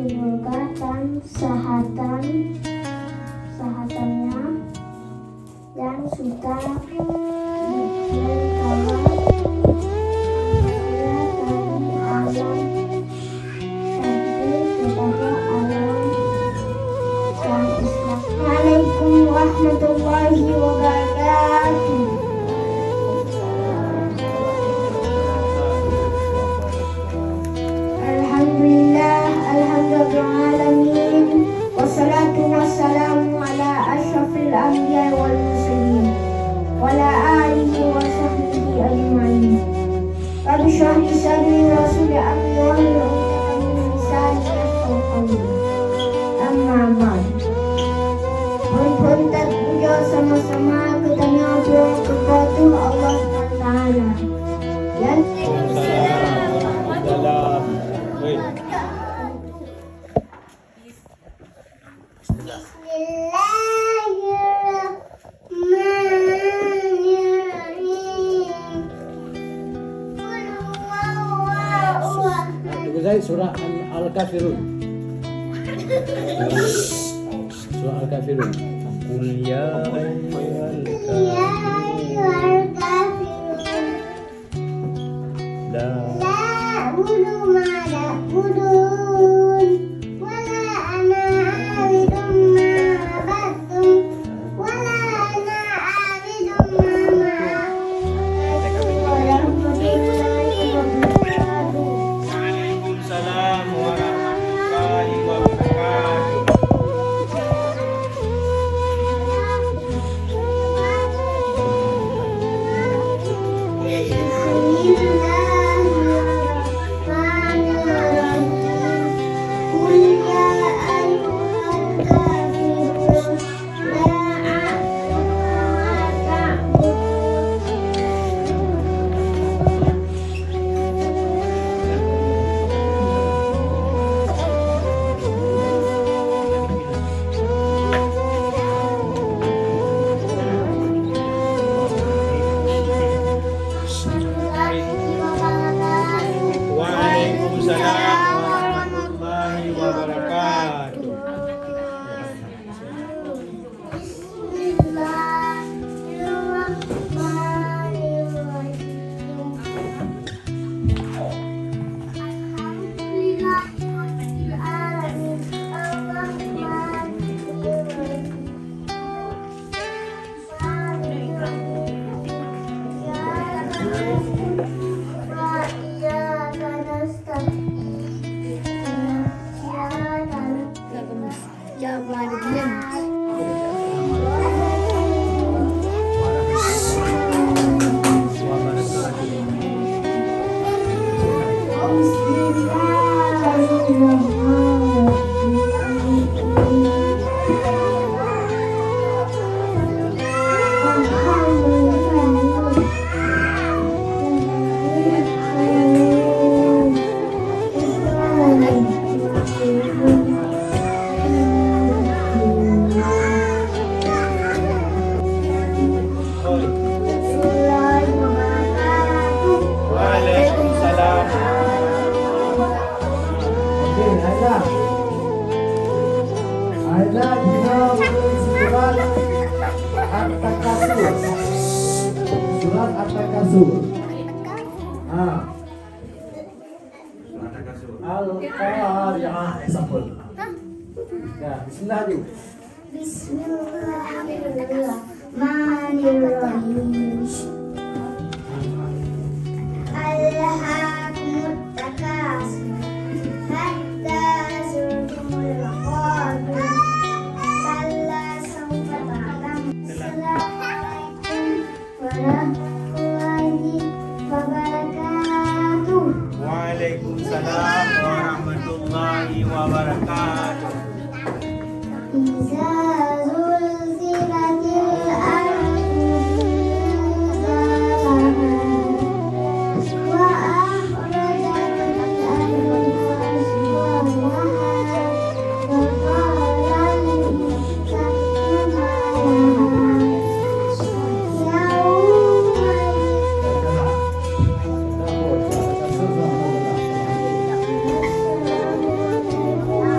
dimurkakan sahatannya yang suka berkawan Assalamualaikum warahmatullahi wabarakatuh. Alhamdulillahirrahmanirrahim. Wassalatu wassalamu ala asyrafil anbiya wal mursalin wa ala alihi wa sahbihi ajma'in. Rabbi shrah li sadri wa yassir li amri wahlul 'uqdatam min lisani yafqahu qawli. Amma ba'd. Mohon terpuja sama-sama ketanya kepada Allah SWT. Dan surah Al-Kafirun. Surah Al-Kafirun. Qul ya ayyuhal kafirun. La a'budu ma ta'budun wa la ana a'budu ma ta'budun wa la ana a'budu ma Waalaikumsalam warahmatullahi wabarakatuh. Waalaikumsalam warahmatullahi wabarakatuh. Waalaikumsalam. Ada surat At-Takasur. Surat At-Takasur. Al-Qari'ah. Sabun. Ya, bismillah dulu. Bismillahirrahmanirrahim. Alhaakumut takasur hatta zurtumul maqabir. Kalla sawfa ta'lamun. Assalamualaikum warahmatullahi wabarakatuh. Waalaikumsalam warahmatullahi wabarakatuh. Iza zulzilatil ardu zilzalaha wa akhrajatil ardu asqalaha wa qala al-insanu ma laha yawma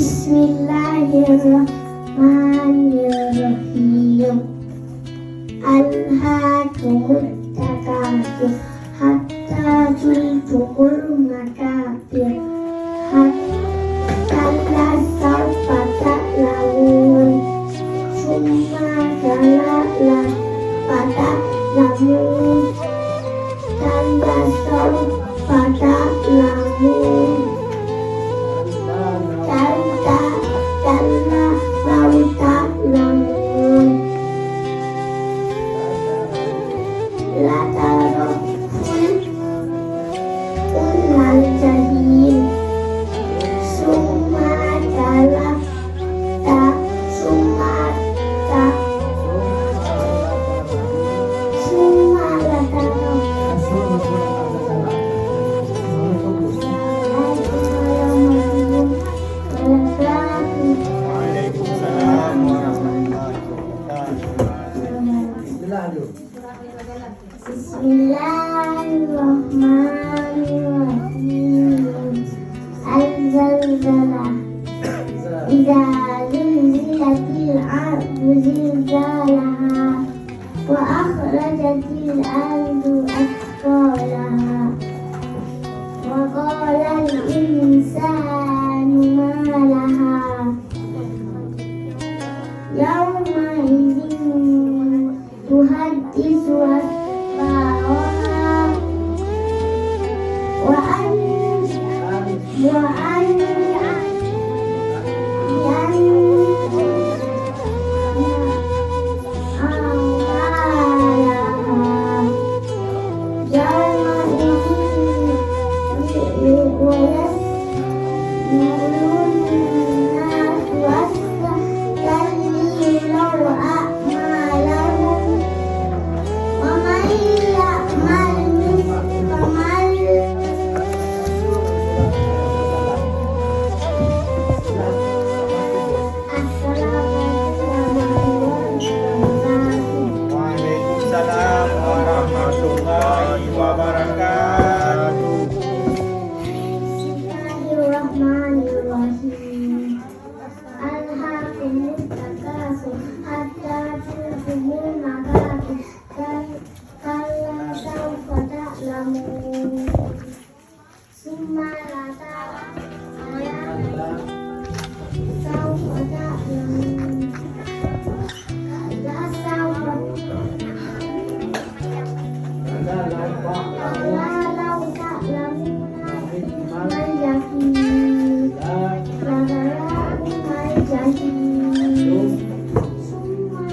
Bismillahirrahmanirrahim. Alhaakumut takatsur hatta zultumul makabir hatta la sawfa ta'lamun summa la ta'lamun kalla sawfa ta'lamun kalla law ta'lamun la tarawul kullal jahim summa kalla summa la tarawul Waalaikumsalam warahmatullahi wabarakatuh. Bismillah dulu. Bismillahirrahmanirrahim. Al-zalzalah. Idza zulzilatil ardu zilzalaha wa akhrajatil ardu athqalaha wa qala al-insanu ma laha yawma idzin tuhaddisu akhbaraha wa an Waalaikumsalam warahmatullahi wabarakatuh. Bismillahirrahmanirrahim. Alhaakumut takatsur hatta zultumul makabir kalla sawfa ta'lamun summa la ta'lamun sawfa ta'lamun kalla sawfa law ta'lamuna mal yaqin la'alamu mal jahil summa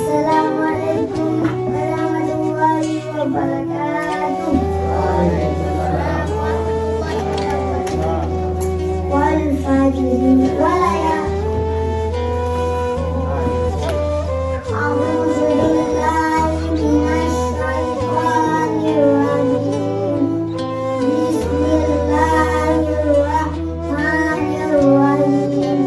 Assalamualaikum warahmatullahi wabarakatuh. Wal fajri walayal. A'udzu billahi minasy syaithanir rajim. Bismillahirrahmanirrahim.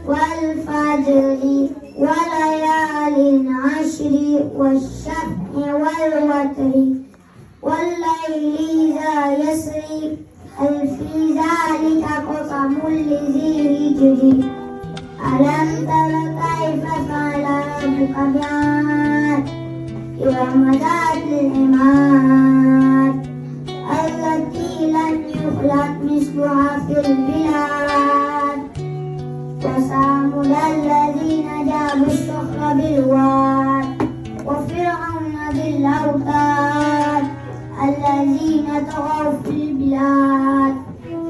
Wal fajri walayalin ashri wasyaf'i wal watri wal laili idza yasri hal fi dzalika qasamul lizi hijri alam tara kaifa fa'ala rabbuka bi'ad irama dhatil imad allati lam yukhlaq misluha fil bilad وثمود الذين جابوا الصخر بالواد وفرعون ذي الأوتاد الذين طغوا في البلاد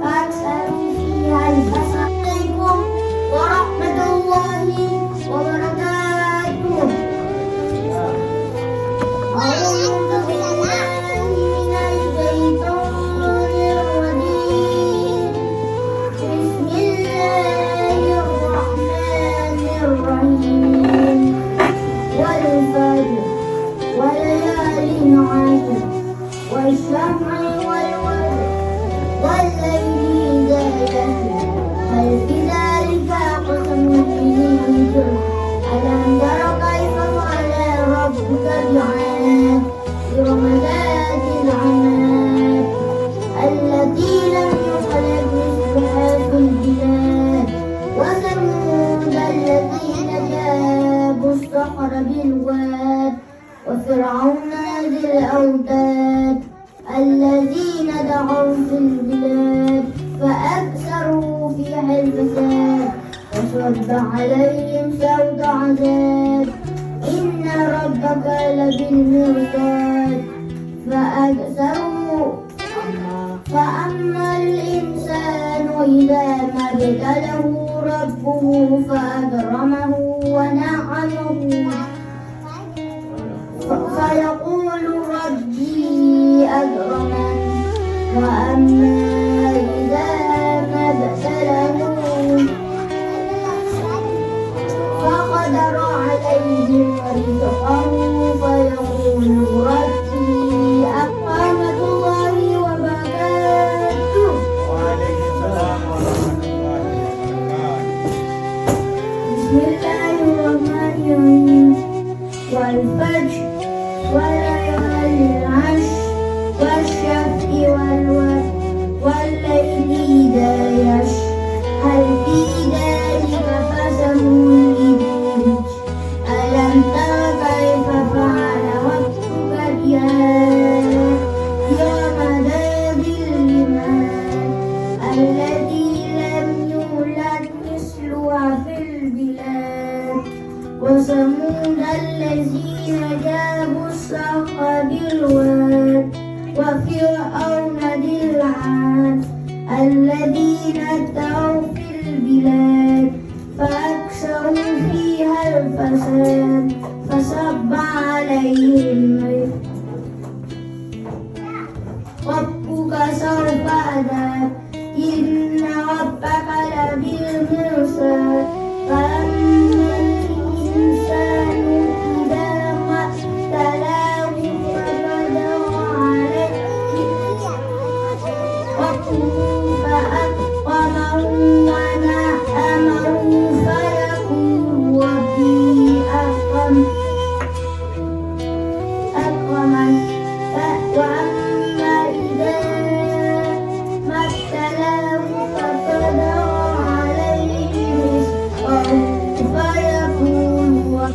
فأكثروا فيها الفساد. عليكم ورحمة الله وبركاته. أعوذ بالله من الشيطان الرجيم. والشفع والوتر والليل إذا يسر هل في ذلك قسم ذي حجر ألم تر كيف فعل ربك بعاد إرم ذات العماد التي لم يخلق مثلها في البلاد وثمود الذين جابوا الصخر بالواد وفرعون ذي الأوتاد الذين دعوا في البلاد فأكثروا فيها الفساد وصب عليهم سوط عذاب إن ربك لبالمرصاد فأما الإنسان إذا ما ابتلاه ربه فأكرمه ونعمه فيقول ربي أكرمن وأما إذا ما ابتلاه فقدر عليه رزقه فيقول ربي أكرمن الله وبركاته. وعليكم السلام ورحمة الله وبركاته. بسم الله الرحمن الرحيم والفجر وليالي العشر والشفع والوتر والليل إذا يسر هل في ذلك قسم للحجر ألم تر كيف فعل ربك بعاد إرم ذات العماد التي لم يولد مثلها في البلاد وثمود الذين جابوا الصخر بالواد وفرعون ذي الأوتاد الذين طغوا في البلاد فأكثروا فيها الفساد فصب عليهم ربك سوط عذاب إن ربك لبالمرصاد فأما الإنسان إذا ما ابتلاه فقدر عليه ربه فأكرمه ونعمه فيقول ربي أكرمن وأما إذا ما ابتلاه فقدر عليه رزقه فيقول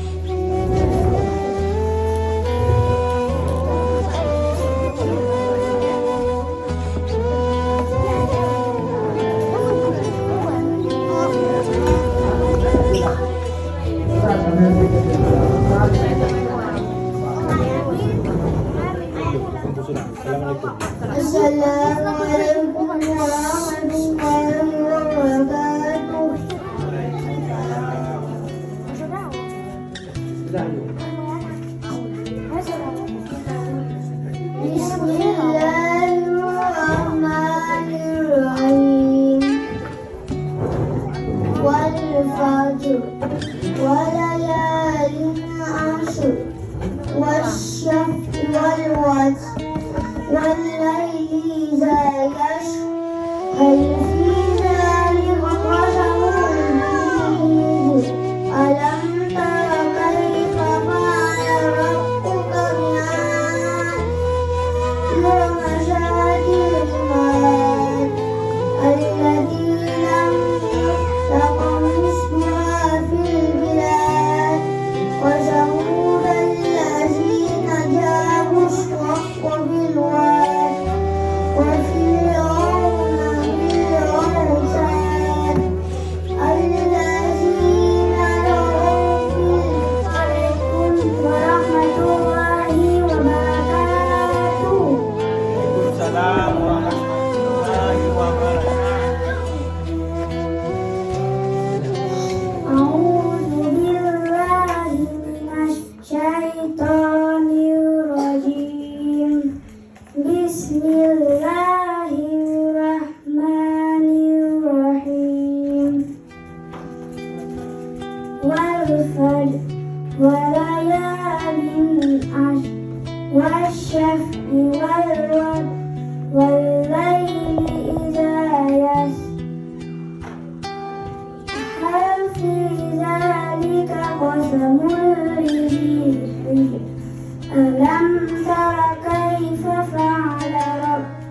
Assalamualaikum. Assalamualaikum warahmatullahi wabarakatuh. Bismillahirrahmanirrahim. Wal fajr walayalin ashr wasyaf'i wal watr والليل إذا يسر هل في ذلك قسم للحجر ألم تر كيف فعل ربك بعاد إرم ذات العماد التي لم يخلق مثلها في البلاد وثمود الذين جابوا الصخر بالواد وفرعون ذي الأوتاد الذين طغوا في الأرض ورحمة الله وبركاته. Waalaikumsalam warahmatullahi wabarakatuh. أعوذ بالله من الشيطان الرجيم بسم الله الرحمن الرحيم والفجر وليال عشر والشفع والوتر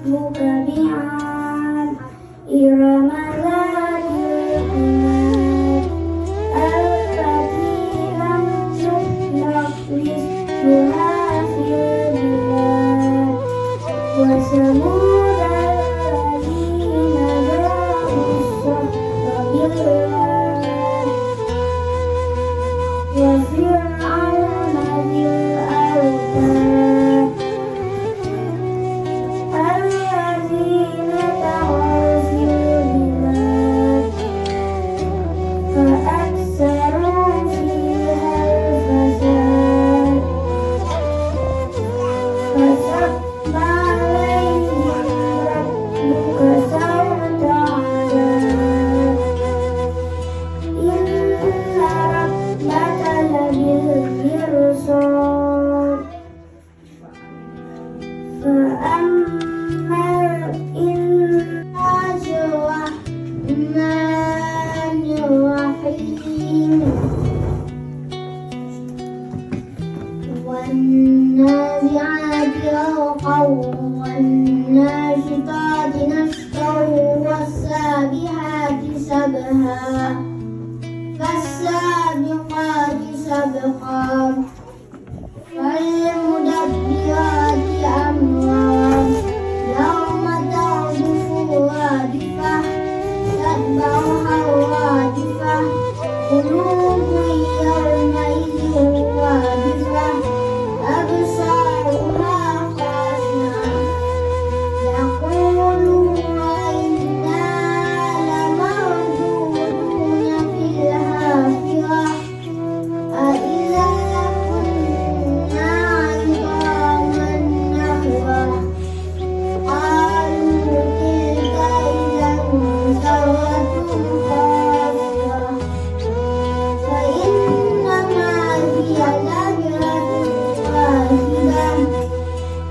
مثلك بعاد إرم ذات العماد التي لم يخلق مثلها في البلاد وثمود الذين جابوا الصخر بالواد وفرعون ذي الأوتاد الذين طغوا في البلاد فأكثروا فيها الفساد فصب عليهم ربك سوط عذاب إن ربك لبالمرصاد فأما الإنسان الرحمن الرحيم والنازعات غرقا والناشطات نشطا والسابحات سبحا فالسابقات سبقا فالمدبرات أمرا يوم ترجف الرادفة تتبعها الرادفة قلوب يومئذ واجفة أبصارها خاشعة يقولون إنا لمردودون في الحافرة أإذا كنا عظاما نخرة قالوا تلك إذا كرة خاسرة فإنما هي زجرة واحدة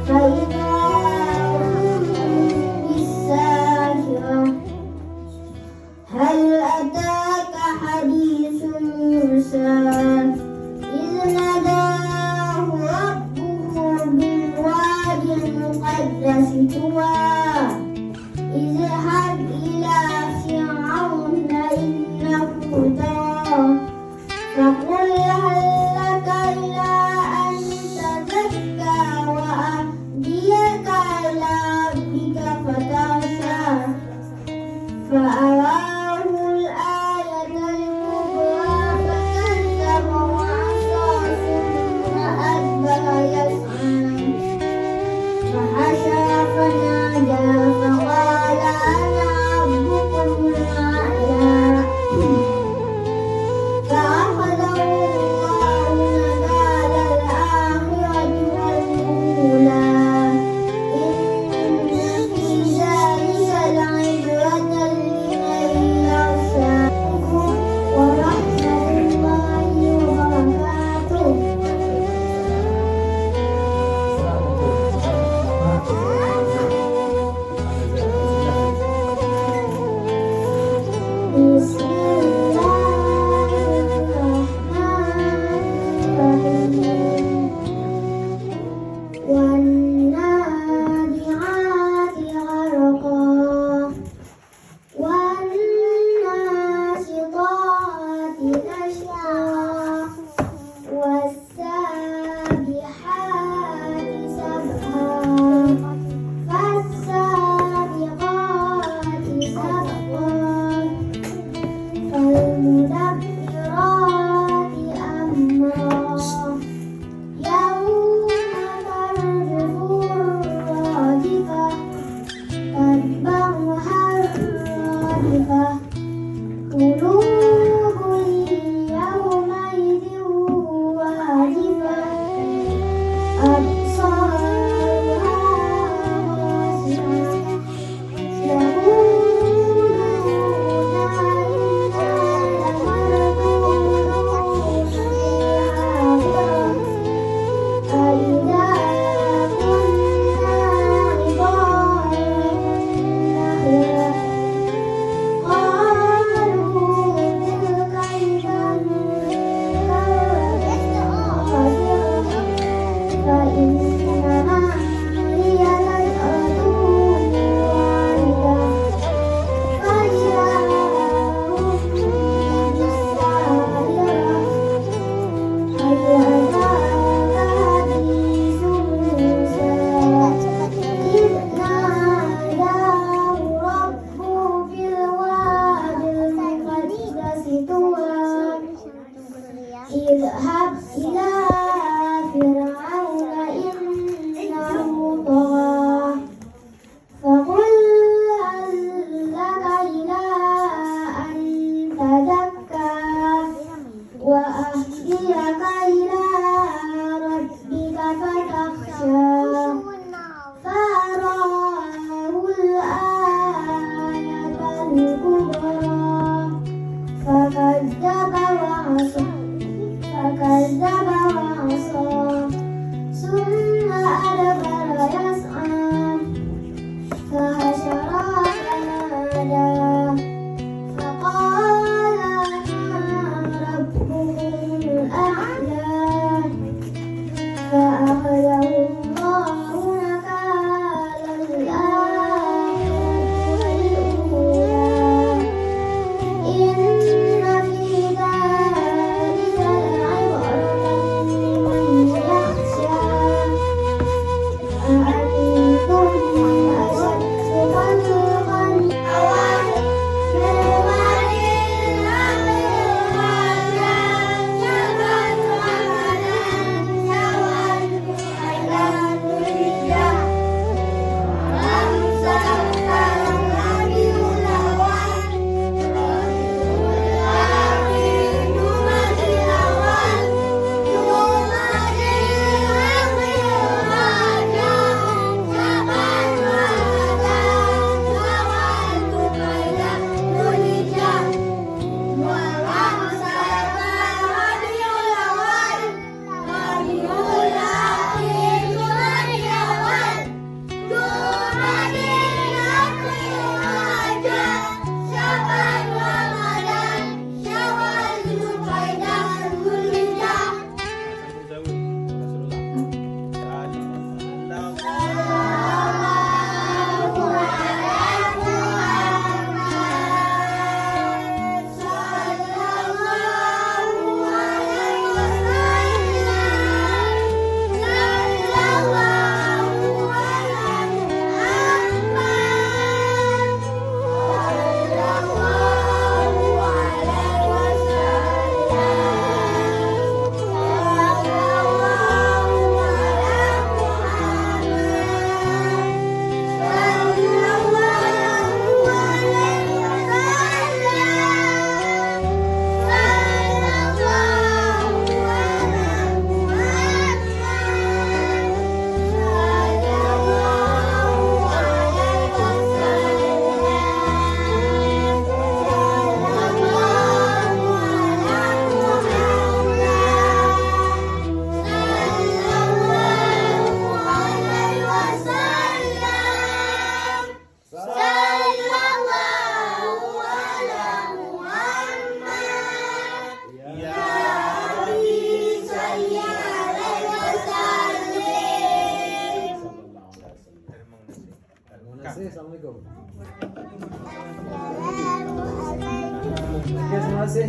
فإذا هم بالساهرة هل أتاك حديث موسى إذ ناداه ربه بالواد المقدس طوى اذهب إلى فرعون إنه طغى فقل هل لك إلى أن تزكى وأهديك إلى ربك فتخشى فأراه الآية الكبرى فكذب وعصى ثم أدبر يسعى فحشر فنادى فقال أنا فحشر فنادى فقال أنا ربكم الأعلى فأخذه الله نكال الآخرة والأولى إن في ذلك لعبرة لمن يخشى أأنتم أشد خلقا أم Assalamualaikum. Terima kasih.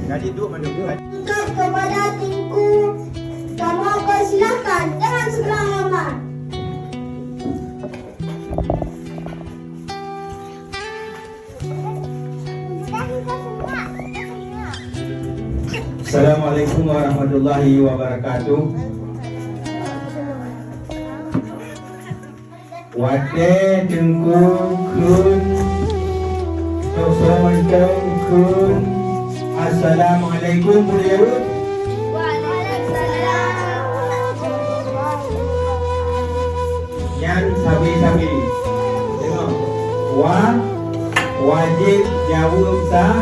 Jadi duduk mana? Angkat kepada tingku. Kamu persilahkan. Jangan sebelah mama. Assalamualaikum warahmatullahi wabarakatuh. Wate tengku kun Sosong kun. Assalamualaikum Budiawut. Yang sabi-sabi. Tengok. Wajib jawab sah.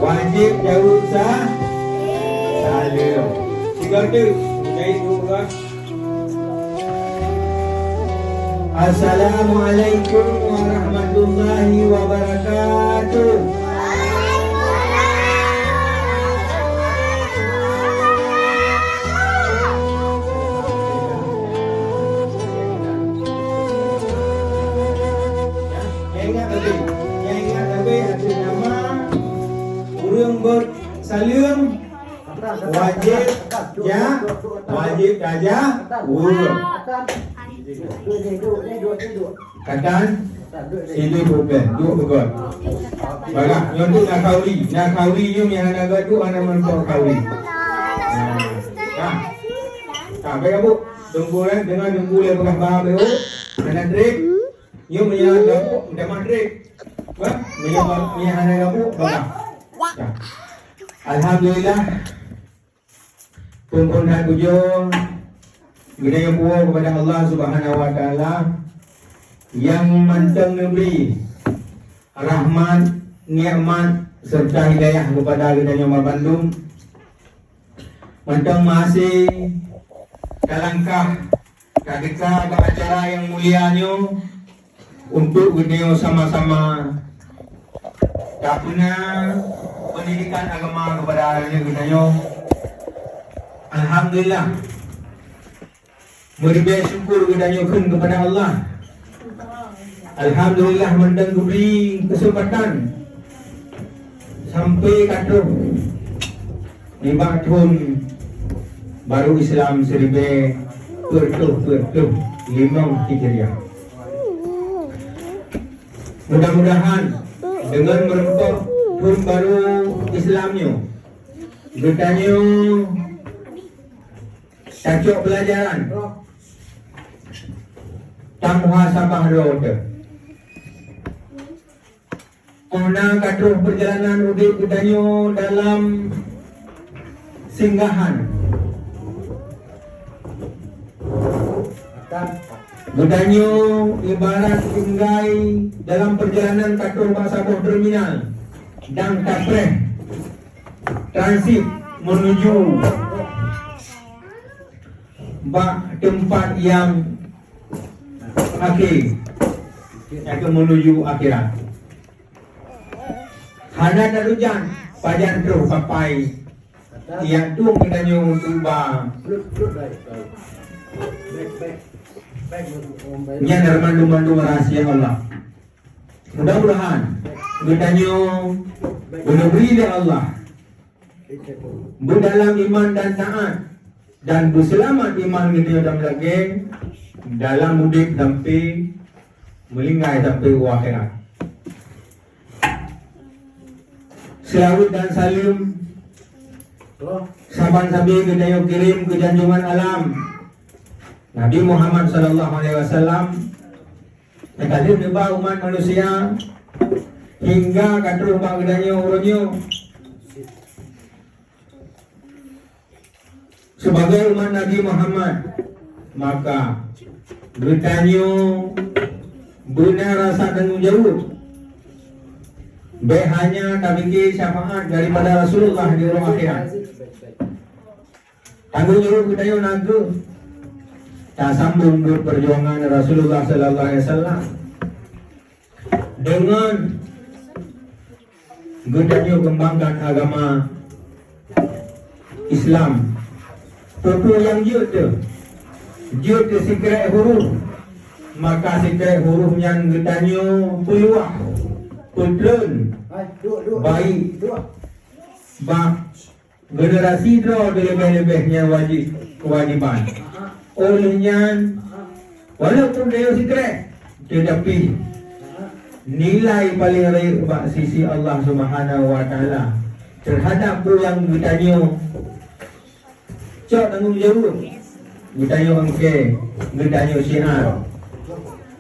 Wajib jawab sah. Salam. Tiga tu. Jadi dua. Assalamualaikum warahmatullahi wabarakatuh. Yang ingat lebih ada nama urang bersalam wajib wajib saja urang. Katan ini bukan dua bukan. Baga, yang tu nak kauli yang nak tu anak mentor kauli. Tak baik bu, tunggu dengan tunggu le bekas bah behu, anak trip, yang menyala gabu, dah trip, bah, menyala gabu, baga. Alhamdulillah, pun dah tujuh. Kita yang puas kepada Allah Subhanahu Wa Taala yang mantang memberi rahmat, nikmat serta hidayah kepada kita yang Bandung. Mantang masih kalangkah ketika ke acara yang mulianya untuk kita sama-sama tak punya pendidikan agama kepada kita. Alhamdulillah, beri syukur kita kepada Allah. Alhamdulillah mendan diberi kesempatan sampai kata 5 tahun baru Islam 1445 Hijriah. Mudah-mudahan dengan merempah tahun baru Islamnya, bertanya cacok pelajaran tak muhasabah roda. Ona katuh perjalanan udik bertanya dalam singgahan. Bertanya ibarat tinggai dalam perjalanan katuh masaboh terminal dan kapreh transit menuju tempat yang akhir, yaitu menuju akhirat. Hana dan hujan pajan terus papai yang tu kitanya untuk bang yang mandu-mandu rahasia Allah. Mudah-mudahan kitanya beri oleh Allah berdalam iman dan taat dan berselamat iman kita dalam lagi dalam mudik sampai melingkai sampai akhirat. Selawat dan salim saban sabi kita kirim ke junjungan alam Nabi Muhammad sallallahu alaihi wasallam yang tadi tiba umat manusia hingga kata bang gedanya urunyo sebagai umat Nabi Muhammad, maka bertanya benar rasa tanggung jawab. Hanya kami syafaat daripada Rasulullah di orang akhirat. Tanggung jawab bertanya naga. Tak sambung perjuangan Rasulullah sallallahu alaihi wasallam dengan bertanya kembangkan agama Islam. Tentu yang jut sikret huruf, maka sikret huruf yang bertanya peluang putren baik generasi draw lebih-lebihnya kewajiban. Olehnya walaupun dia sikret, tetapi nilai paling baik sisi Allah Subhanahu wa taala terhadap yang bertanya cok tanggung jawab bertanya angke bertanya syiar.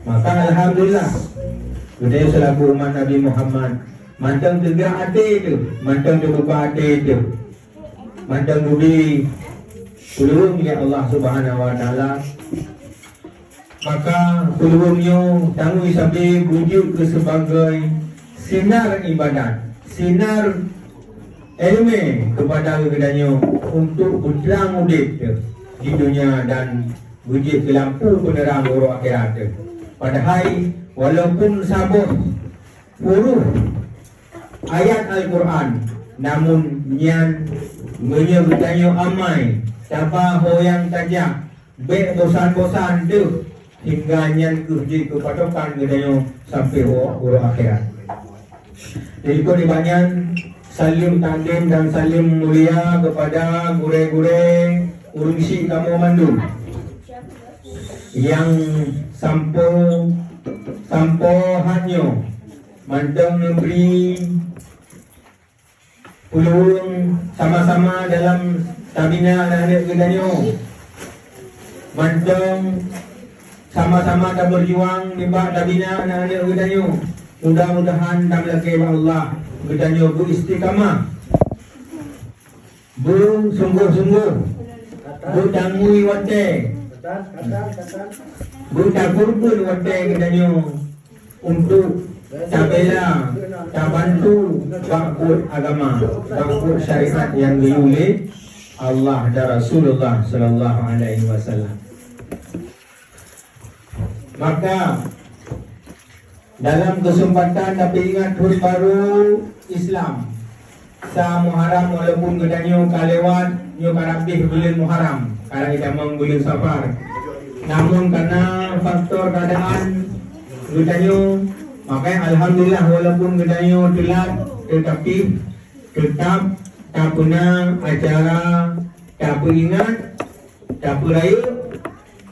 Maka alhamdulillah kita selaku umat Nabi Muhammad mantang tegak hati itu, mantang terbuka hati itu, mantang budi peluang ya Allah Subhanahu wa taala. Maka peluangnya tanggung sampai wujud ke sebagai sinar ibadat, sinar ilmu kepada kepadanya untuk berterang mudik di dunia dan wujud ke lampu penerang orang akhirat. Padahal walaupun sabut huruf ayat Al-Quran, namun nyan bertanya amai siapa yang tajam baik bosan-bosan tu hingga nyan kerja kepatokan gedanya sampai orang akhirat. Jadi kau dibanyak salim takdim dan salim mulia kepada gure-gure urungsi kamu mandu yang sampo hanyo mantang memberi peluang sama-sama dalam tabina anak-anak gedanya, mantang sama-sama dan berjuang di bawah tabina anak-anak gedanya. Mudah-mudahan dalam lagi Allah gedanya beristiqamah, bersungguh-sungguh, berdangui wate, bertakurban wate gedanya untuk tabela, tabantu bakut agama, bakut syariat yang diulih Allah dan Rasulullah sallallahu alaihi wasallam. Maka dalam kesempatan tapi ingat hud baru Islam sa Muharram walaupun gedanyo kalewat nyo karabih bulan Muharram karena kita bulan Safar, namun karena faktor keadaan gedanyo makanya alhamdulillah walaupun gedanyo telat tetapi tetap tak pernah acara tak ingat tak raya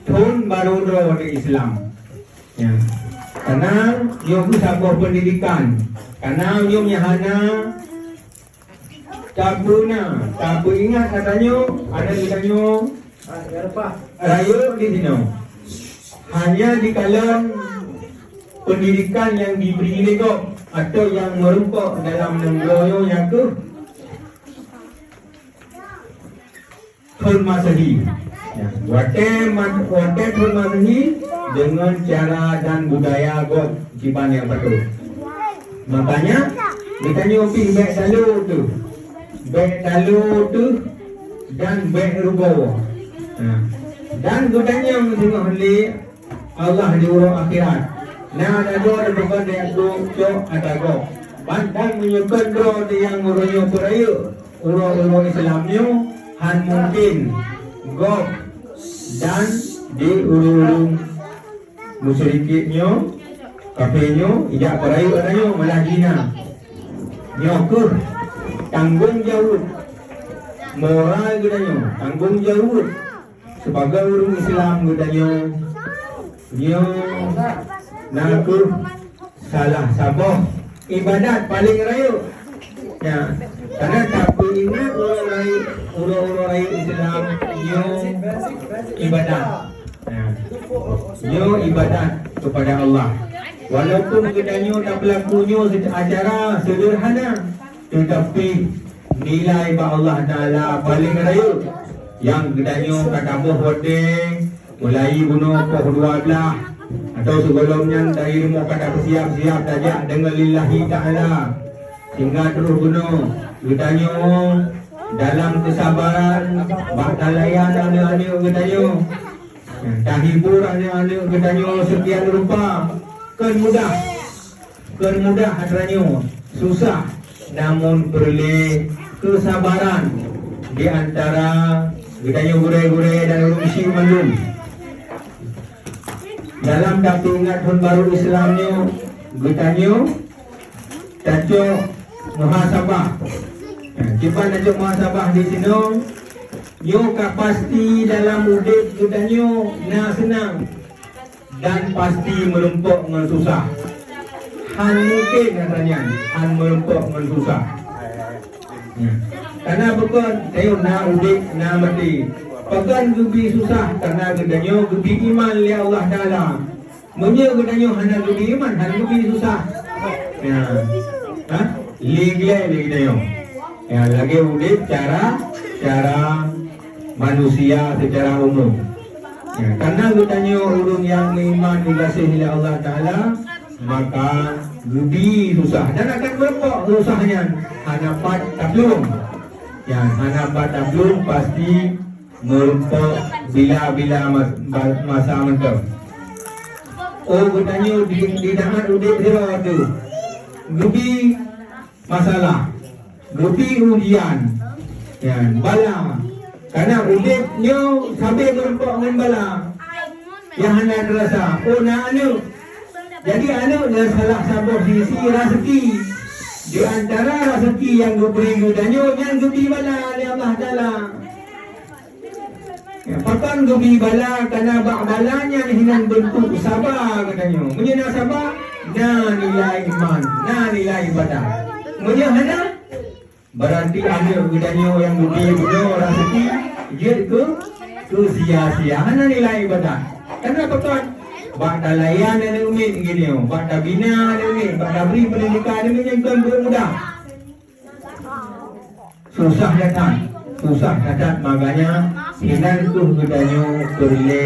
tahun baru di Islam ya. Karena nyo sabar pendidikan, karena nyo nyahana tak ingat katanya ada katanya raya di sini. Hanya di kalangan pendidikan yang diberi lego atau yang merumpuk dalam nenggoyo yang ke tahun Masehi. Ya, wate tahun Masehi dengan cara dan budaya God Cipan yang betul. Makanya kita nyopi baik dalu tu dan baik rubawa. Dan gudanya tengok hali Allah di urang akhirat. Nah ada dua bukan dia tu ada go. Bandang menyukan do yang urangnya peraya urang Islamnya han mungkin go dan di urang musyriknya kafirnya ijak peraya adanya malah jina. Nyokur tanggung jawab moral gudanya, tanggung jawab sebagai orang Islam gudanya. Dia naku salah sabar ibadat paling raya ya, karena tak ingat orang raya Islam dia ibadat ya. Dia ibadat kepada Allah walaupun gudanya tak berlakunya acara sederhana tetapi nilai ba Allah Ta'ala paling raya yang gedanya katabuh hodeng mulai bunuh poh 12 atau sebelumnya dari rumah kata bersiap-siap saja dengan lillahi ta'ala sehingga terus bunuh gedanya dalam kesabaran bakal layan anak-anak gedanya tak hibur anak-anak gedanya sekian rupa kan mudah hadranya susah namun perlu kesabaran di antara gedanya gure-gure dan urusi malum. Dalam dapur ingat tahun baru Islamnya gedanya tajuk muhasabah. Cuba tajuk muhasabah di sini yo pasti dalam udip gedanya na senang dan pasti melumpuk mensusah. Han mungkin katanya han melumpuk mensusah. Karena bukan saya nak udik nak mati. Pakan gebi susah karena gedanya gebi iman oleh Allah Taala. Munya gedanya hanya gebi iman, hanya gebi susah. Ya. Ligle gedanya. Ya lagi udik cara manusia secara umum. Ya, karena gedanya orang yang beriman dikasihi oleh Allah Taala maka gebi susah dan akan berapa susahnya hanapat tablum ya hanapat tablum pasti merumpuk bila masa mentok oh bertanya di dalam udip dia tu gebi masalah gebi ujian ya bala karena udipnya sampai merumpuk dengan bala yang hendak terasa oh nak anu. Jadi anak dan salah satu sisi rezeki di antara rezeki yang diberi gudanya yang gebi bala oleh Allah Taala. Ya, pakan gebi bala karena balanya dengan bentuk sabar katanya. Menyana sabar, na nilai iman, na nilai ibadah. Menyana berarti anak gudanya yang gebi guna rezeki dia ke sia-sia na nilai ibadah. Karena pakan bakda layan dan umit gini, bakda bina dan umit, bakda beri pendidikan dan yang mudah. Susah datang, makanya hinan tu gedanya perlu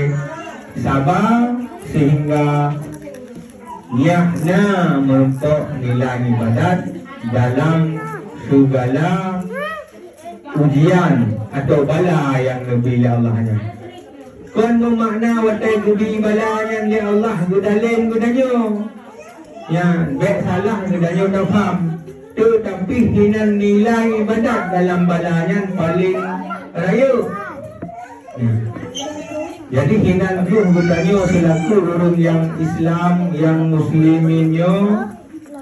sabar sehingga yakna merumpuk nilai ibadat dalam segala ujian atau bala yang lebih Allahnya. Kon memakna watai gubi balayan li Allah gudalin gudanyo. Ya, baik salah gudanyo tak faham. Tetapi hinan nilai ibadat dalam balayan paling raya. Ya. Jadi hinan tu gudanyo selaku orang yang Islam yang musliminyo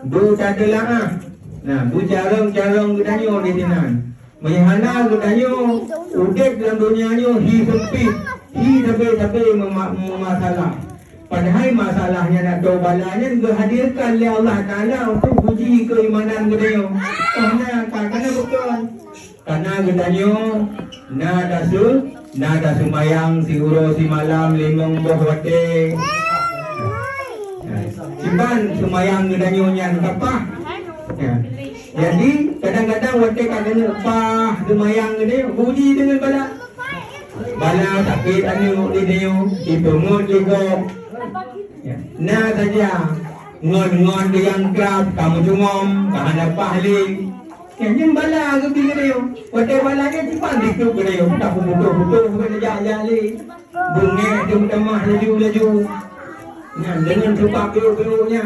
bu tak adalah. Nah, bu jarang-jarang gudanyo di hinan. Mayhana gudanyo udek dalam dunianyo hi sempit. Tapi masalah. Padahal masalahnya nak tahu balanya dihadirkan oleh Allah Ta'ala untuk uji keimanan kita. Karena betul. Karena katanya nada sumayang si uro si malam limong bohwate. Simpan sumayang katanya nyan kapah. Jadi kadang-kadang wate katanya pah sumayang katanya uji dengan bala. Bala sakit anu dia ipungut juga. Nah saja ngon yang kerap kamu cungom kahana pahli. Yang bala ke dia. Wate bala ke cepat dikut dia. Tak butuh ke jali. Bunga temah laju. Nah dengan sebab biru-birunya.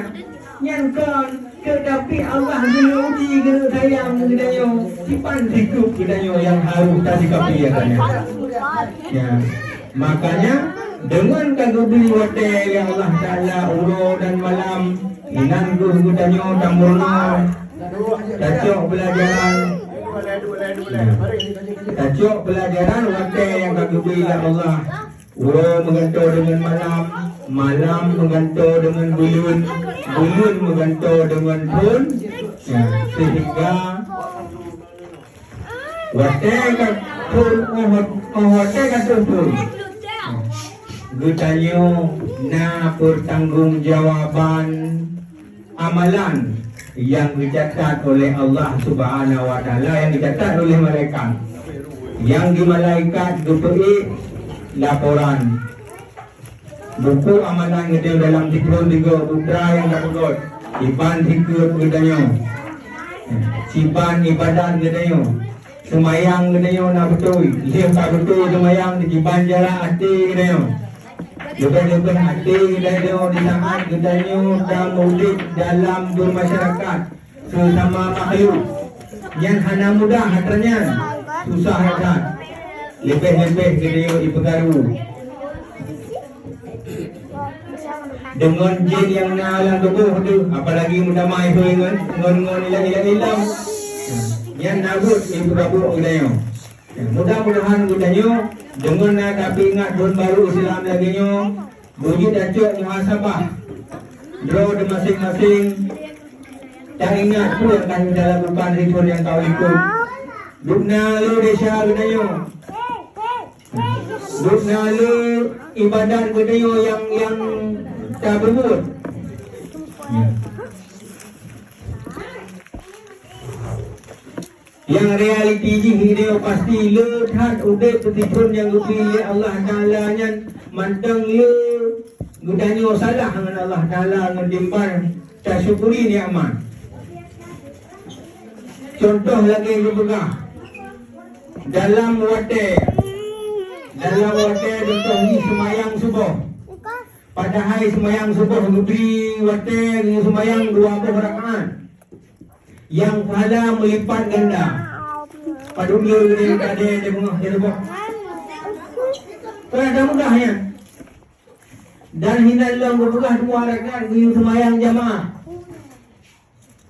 Yang kan tetapi Allah menuji ke sayang ke dia. Cepat dikut ke dia yang harus tadi kapiakannya. Ya, makanya dengan kagubi wate yang Allah Ta'ala uro dan malam hinan gudanyo tamurno tacok pelajaran wate yang kagubi yang Allah uro menganto dengan malam menganto dengan bulun menganto dengan pun ya, sehingga wate katupun gudanyo na pertanggungjawaban amalan yang dicatat oleh Allah Subhanahu wa Ta'ala, yang dicatat oleh malaikat, yang di malaikat dupei laporan buku amalan itu dalam 33 putra yang dapat iban hikut gudanyo siban ibadah gudanyo semayang gudanyo na betul dia tak betul semayang di banjara hati gudanyo lepas hati gudanyo di saat gudanyo dan mudik dalam bermasyarakat sesama makhluk yang hana mudah hatanya susah hatat lebih gudanyo ipegaru dengan jin yang nalang tubuh tu apalagi mudah mai dengan ngon ilang yang nabut ibu rabuk gudanyo. Mudah-mudahan gudanyo dengan tapi ingat tahun baru Islam lagi nyo wujud acok muhasabah draw de masing-masing tak ingat pun kan dalam beban ritual yang kau ikut dukna lu desa gudanyo dukna lu ibadat gudanyo yang tak berbuat yang realiti dia pasti lehat udah petipun yang dipilih Allah Ta'ala nyan mantang le gudanyo salah dengan Allah Ta'ala ngedimpan tak syukuri nikmat. Contoh lagi juga dalam wate contoh ni semayang subuh. Padahal semayang subuh diberi wate semayang 20 rakaat. Yang pahala melipat ganda. Padahal dia ada dia bengah dia lebok. Pada mudahnya. Dan hindalah berpegah 2 rakaat ni semayang jamaah.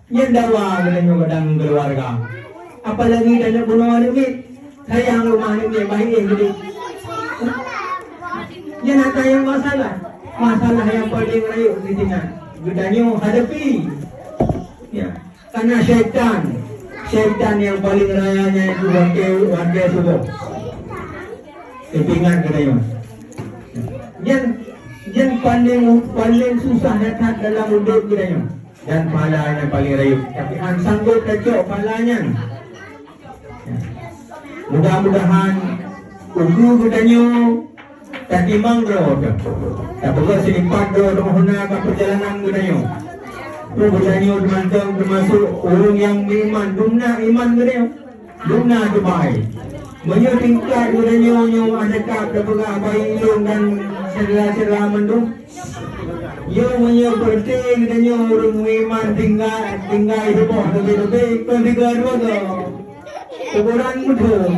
Yang dawa katanya badang keluarga. Apalagi dana bunuh duit. Sayang rumah ni baik gede. Yang nak tayang masalah yang paling raya di sini. Gudanyo hadapi. Ya. Karena syaitan yang paling rayanya itu wakil subuh. Ingat gudanyo. Yang paling susah datang dalam hidup gudanyo. Dan pahalanya paling raya. Tapi sanggup kacau pahalanya. Mudah-mudahan ugu gudanyo tak timbang bro. Tak perlu sinipat bro rumah ke perjalanan gudanyo. Gudanyo mantang termasuk orang yang beriman. Dumna iman gudanyo. Dumna Dubai. Banyak tingkat katanya adakah berapa bayi ilung dan cerah-cerah mendung. Ya banyak penting katanya orang iman tinggal itu boh lebih kan tinggal dua tu. Keberan mudah.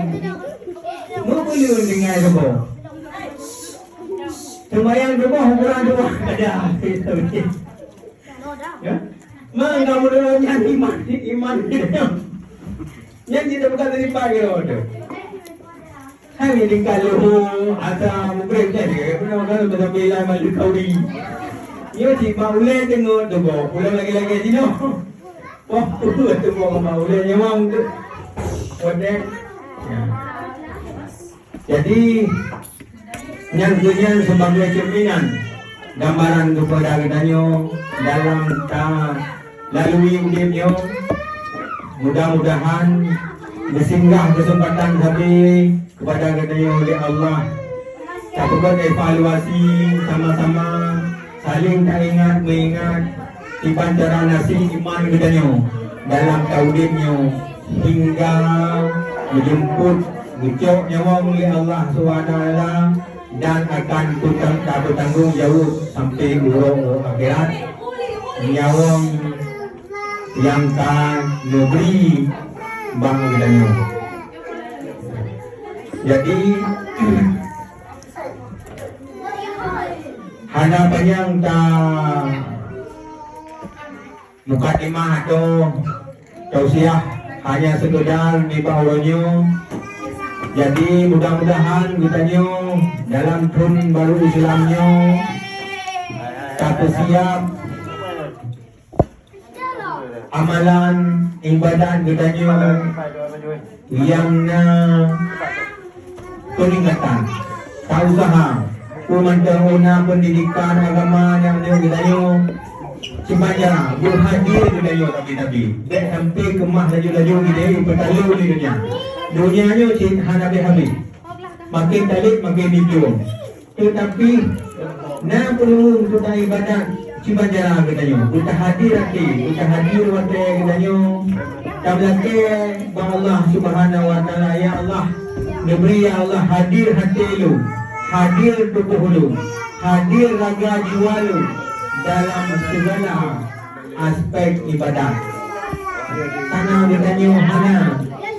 Mau boleh tinggal itu boh. Sembayang tu boh keberan dua ada. Ya. Mana mudah iman dia. Yang tidak bukan dari pagi tu. Kami tinggal lohong atau berbeza dia. Pernah kalau berbeza malu kauri. Ia cuma ulai tengok tu boh. Ulang lagi sini. Wah, tu boh ulai nyamang tu. Wadah. Jadi yang dunia sebagai cerminan gambaran kepada kitanya dalam lalui hidupnya. Mudah-mudahan bersinggah kesempatan tadi kepada katanya oleh Allah. Tak perlu evaluasi sama-sama saling tak ingat mengingat tiban cara nasi iman katanya dalam tauhidnya hingga menjemput ucap nyawa oleh Allah SWT dan akan tak bertanggung jawab sampai urung akhirat nyawang yang tak negeri bang katanya. Jadi hadapan yang tak mukadimah atau tausiah hanya sekedar di bawahnya. Jadi mudah-mudahan kitanya dalam tahun baru Islamnya tak siap amalan ibadat kitanya yang peningkatan tak usaha pemantauan pendidikan agama yang kitanya Cimanja berhadir kitanya tapi dan sampai kemah laju-laju kita bertalu di dunianya hanya habis makin talit makin hijau tetapi nak perlu untuk ibadat Cimanja katanya kita hadir waktu katanya tablake bang Allah Subhanahu wa taala ya Allah diberi ya Allah hadir hati lu hadir tubuh lu hadir raga jiwa lu dalam segala aspek ibadat karena katanya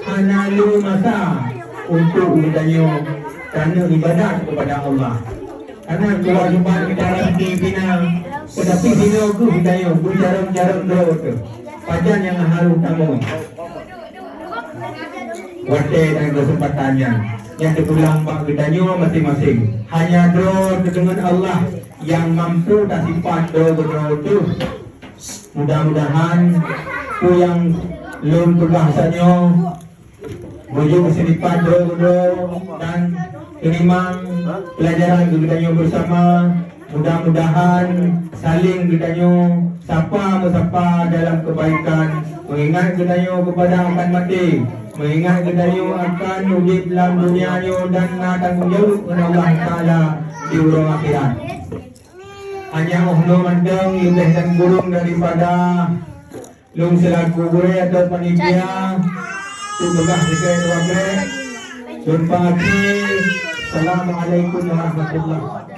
hana lu masa untuk katanya kerana ibadat kepada Allah karena kewajiban kita nanti bina tetapi bina aku katanya berjarak doa tu pajan yang harus kamu waktu dan kesempatannya yang dipulang pak kitanya masing-masing hanya doa dengan Allah yang mampu tak sifat doa itu mudah-mudahan ku yang belum berbahasanya menuju kesedipan doa dan kelimang pelajaran kitanya bersama mudah-mudahan saling kitanya sapa dalam kebaikan mengingat kitanya kepada akan mati mengingat kitanya akan hidup dalam dunianya dan tanggung jawab kepada Allah Ta'ala di urang akhirat hanya uhnu mandang lebih dan burung daripada lung selaku gure atau panitia tu begah dekat wakil jumpa lagi. Assalamualaikum warahmatullahi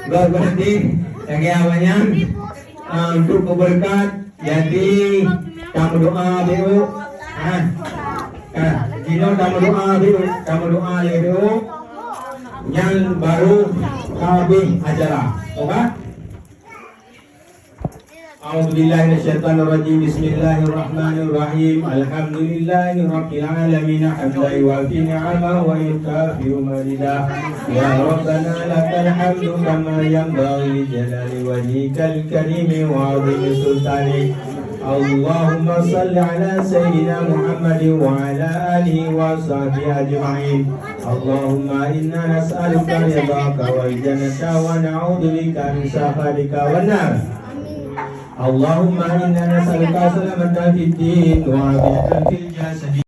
berarti lagi awalnya untuk keberkat jadi kamu doa dulu kamu doa dulu yang baru habis acara oke A'udzubillahi minasyaitonirrajim Bismillahirrahmanirrahim Alhamdulillahirabbil alamin hamdan yuwafi ni'amahu wa yukafi'u mazidah ya rabbana lakal hamdu kama yanbaghi li jalali wajhikal karim wa 'azimi sultanik Allahumma salli ala sayyidina Muhammadin wa ala alihi wa sahbihi ajma'in Allahumma inna nas'aluka ridhaka wal jannata wa na'udzubika min sakhatika wan nar Allahumma inna nas'aluka salamatan fid din wa afiyatan fil jasad